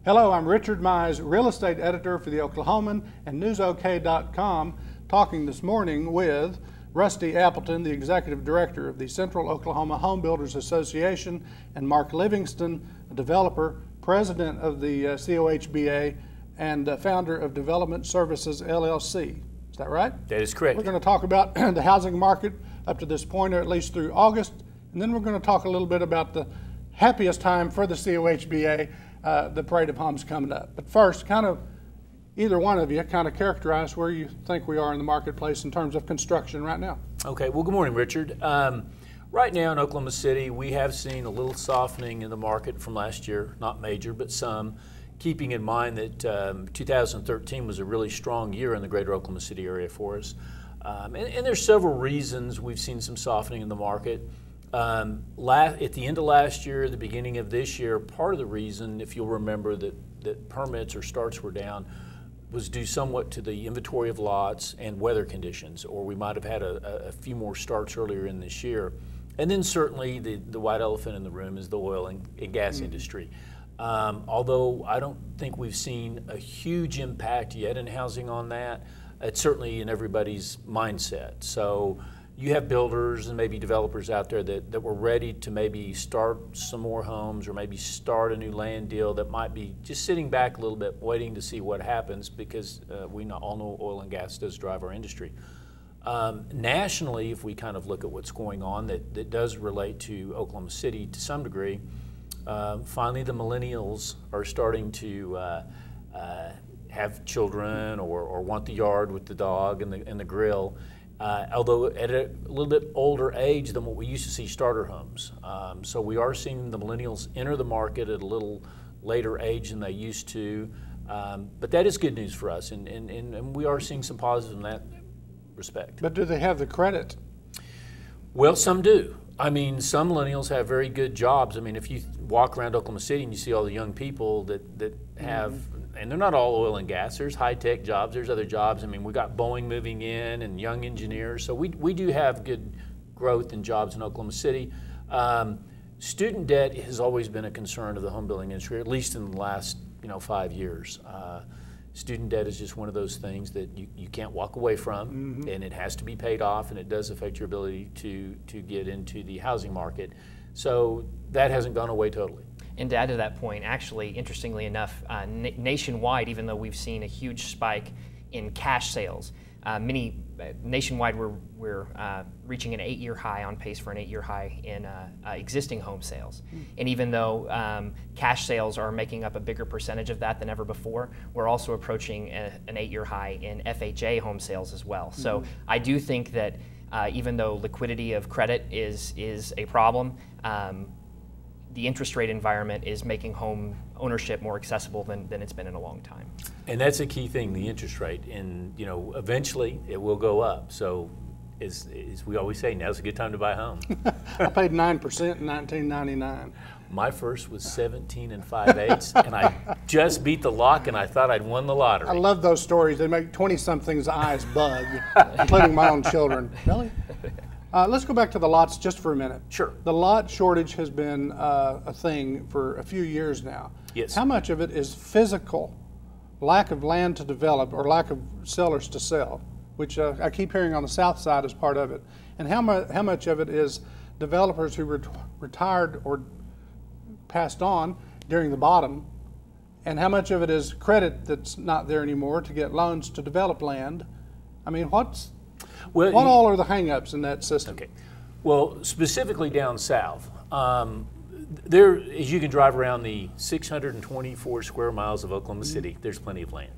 Hello, I'm Richard Mize, real estate editor for the Oklahoman and newsok.com, talking this morning with Rusty Appleton, the executive director of the Central Oklahoma Homebuilders Association, and Mark Livingston, a developer, president of the COHBA, and founder of Development Services LLC. Is that right? That is correct. We're going to talk about the housing market up to this point, or at least through August, and then we're going to talk a little bit about the happiest time for the COHBA, the Parade of Homes coming up. But first, either one of you characterize where you think we are in the marketplace in terms of construction right now. Okay, well, good morning, Richard. Right now in Oklahoma City, we have seen a little softening in the market from last year, not major, but some, keeping in mind that 2013 was a really strong year in the greater Oklahoma City area for us. And there's several reasons we've seen some softening in the market. At the end of last year, the beginning of this year, part of the reason, if you'll remember, that permits or starts were down was due somewhat to the inventory of lots and weather conditions, or we might have had a few more starts earlier in this year. And then certainly the white elephant in the room is the oil and gas industry. Although I don't think we've seen a huge impact yet in housing on that, it's certainly in everybody's mindset. So you have builders and maybe developers out there that were ready to maybe start some more homes or maybe start a new land deal that might be just sitting back a little bit waiting to see what happens, because we all know oil and gas does drive our industry. Nationally, if we look at what's going on that does relate to Oklahoma City to some degree, finally the millennials are starting to have children or want the yard with the dog and the grill. Although at a little bit older age than what we used to see starter homes. So we are seeing the millennials enter the market at a little later age than they used to. But that is good news for us, and we are seeing some positives in that respect. But do they have the credit? Well, some do. I mean, some millennials have very good jobs. I mean, if you walk around Oklahoma City and you see all the young people that have, and they're not all oil and gas, there's high-tech jobs, there's other jobs. I mean, we got Boeing moving in and young engineers, so we do have good growth in jobs in Oklahoma City. Student debt has always been a concern of the home building industry, at least in the last 5 years. Student debt is just one of those things that you can't walk away from, and it has to be paid off, and it does affect your ability to get into the housing market. So that hasn't gone away totally. And to add to that point, actually, interestingly enough, nationwide, even though we've seen a huge spike in cash sales, nationwide we're reaching an 8-year high, on pace for an 8-year high in existing home sales. And even though cash sales are making up a bigger percentage of that than ever before, we're also approaching an 8-year high in FHA home sales as well. So I do think that even though liquidity of credit is a problem, the interest rate environment is making home ownership more accessible than it's been in a long time. And that's a key thing, the interest rate. And eventually it will go up. So as we always say, now's a good time to buy a home. I paid 9% in 1999. My first was 17 5/8, and I just beat the lock, and I thought I'd won the lottery. I love those stories. They make 20-somethings' eyes bug, including my own children. Really? Let's go back to the lots just for a minute. Sure. The lot shortage has been a thing for a few years now. Yes. How much of it is physical, lack of land to develop or lack of sellers to sell, which I keep hearing on the south side as part of it, and how much of it is developers who retired or passed on during the bottom, and how much of it is credit that's not there anymore to get loans to develop land? I mean, what all are the hang-ups in that system? Okay. Well, specifically down south, there, as you can drive around the 624 square miles of Oklahoma City, there's plenty of land.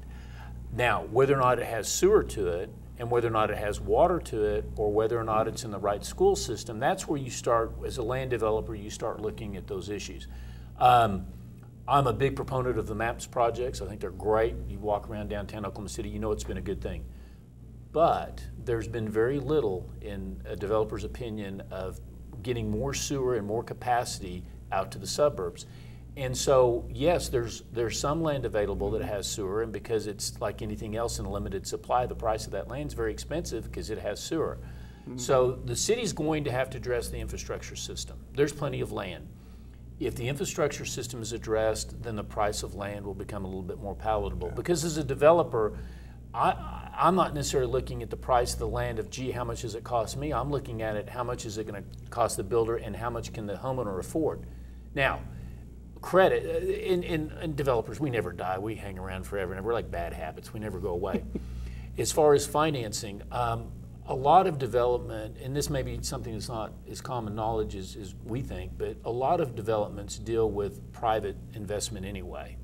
Now, whether or not it has sewer to it, and whether or not it has water to it, or whether or not it's in the right school system, that's where you start, as a land developer, you start looking at those issues. I'm a big proponent of the MAPS projects. I think they're great. You walk around downtown Oklahoma City, you know it's been a good thing. But there's been very little, in a developer's opinion, of getting more sewer and more capacity out to the suburbs. And so, yes, there's some land available that has sewer, and because it's like anything else in a limited supply, the price of that land is very expensive because it has sewer. So the city's going to have to address the infrastructure system. There's plenty of land. if the infrastructure system is addressed, then the price of land will become a little bit more palatable. Because as a developer, I'm not necessarily looking at the price of the land of, gee, how much does it cost me? I'm looking at it, how much is it going to cost the builder and how much can the homeowner afford? Now, credit, in developers, we never die. We hang around forever and we're like bad habits. We never go away. As far as financing, a lot of development, and this may be something that's not as common knowledge as we think, but a lot of developments deal with private investment anyway.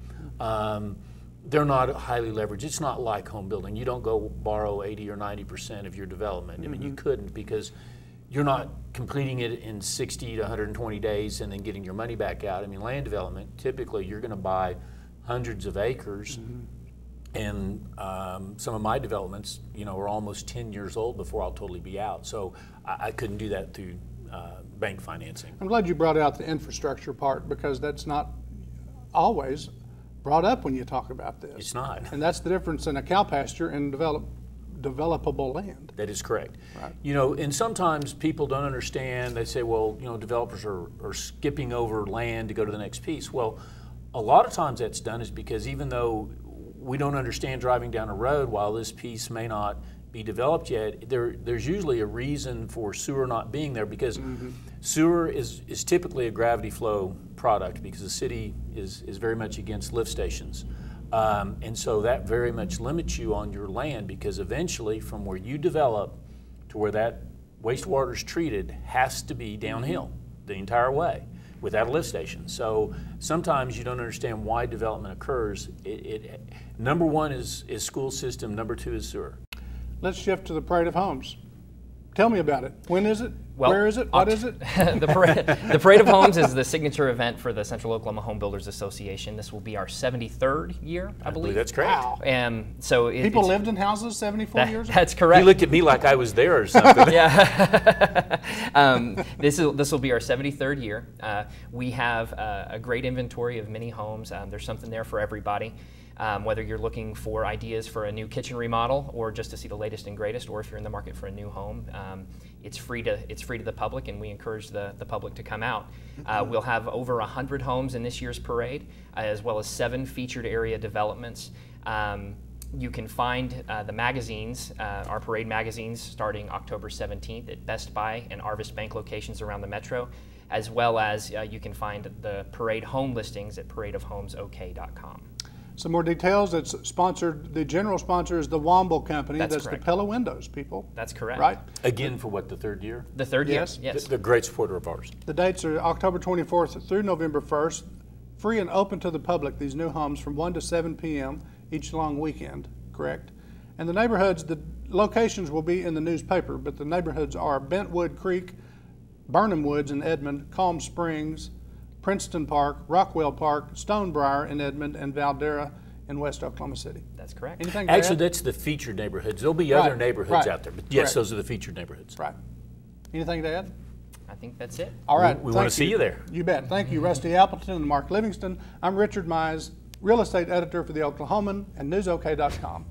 They're not highly leveraged. It's not like home building. You don't go borrow 80 or 90% of your development. I mean, you couldn't, because you're not completing it in 60 to 120 days and then getting your money back out. I mean, land development, typically you're going to buy hundreds of acres. And some of my developments, you know, are almost 10 years old before I'll totally be out. So I couldn't do that through bank financing. I'm glad you brought out the infrastructure part, because that's not always brought up when you talk about this. It's not. And that's the difference in a cow pasture and developable land. That is correct. Right. You know, and sometimes people don't understand. They say, well, you know, developers are skipping over land to go to the next piece. Well, a lot of times that's done is because even though we don't understand driving down a road, while this piece may not be developed yet, there's usually a reason for sewer not being there, because sewer is typically a gravity flow product, because the city is very much against lift stations. And so that very much limits you on your land, because eventually from where you develop to where that wastewater is treated has to be downhill the entire way without a lift station. So sometimes you don't understand why development occurs. Number one is school system, number two is sewer. Let's shift to the Parade of Homes. Tell me about it. When is it? Well, where is it? What is it? The Parade of Homes is the signature event for the Central Oklahoma Home Builders Association. This will be our 73rd year, I believe. That's correct. Wow. So people lived in houses 74 years ago? That's correct. You looked at me like I was there or something. Yeah. This will be our 73rd year. We have a great inventory of mini homes. There's something there for everybody. Whether you're looking for ideas for a new kitchen remodel, or just to see the latest and greatest, or if you're in the market for a new home, it's free to the public, and we encourage the public to come out. We'll have over 100 homes in this year's parade, as well as 7 featured area developments. You can find the magazines, our parade magazines, starting October 17th at Best Buy and Arvest Bank locations around the metro, as well as you can find the parade home listings at paradeofhomesok.com. Some more details. It's sponsored, the general sponsor is the Womble Company. That's correct. the Pella Windows people. That's correct. Right? Again, for what, the third year? The third Yes. year, yes. They're a great supporter of ours. The dates are October 24th through November 1st. Free and open to the public, these new homes, from 1 to 7 p.m. each long weekend, correct? And the neighborhoods, the locations will be in the newspaper, but the neighborhoods are Bentwood Creek, Burnham Woods in Edmond, Calm Springs, Princeton Park, Rockwell Park, Stonebriar in Edmond, and Valdera in West Oklahoma City. That's correct. Anything to Actually, add? that's the featured neighborhoods. There'll be other neighborhoods out there, but yes, Correct. those are the featured neighborhoods. Right. Anything to add? I think that's it. All right. We want to see you there. You bet. Thank you, Rusty Appleton and Mark Livingston. I'm Richard Mize, real estate editor for the Oklahoman and NewsOK.com.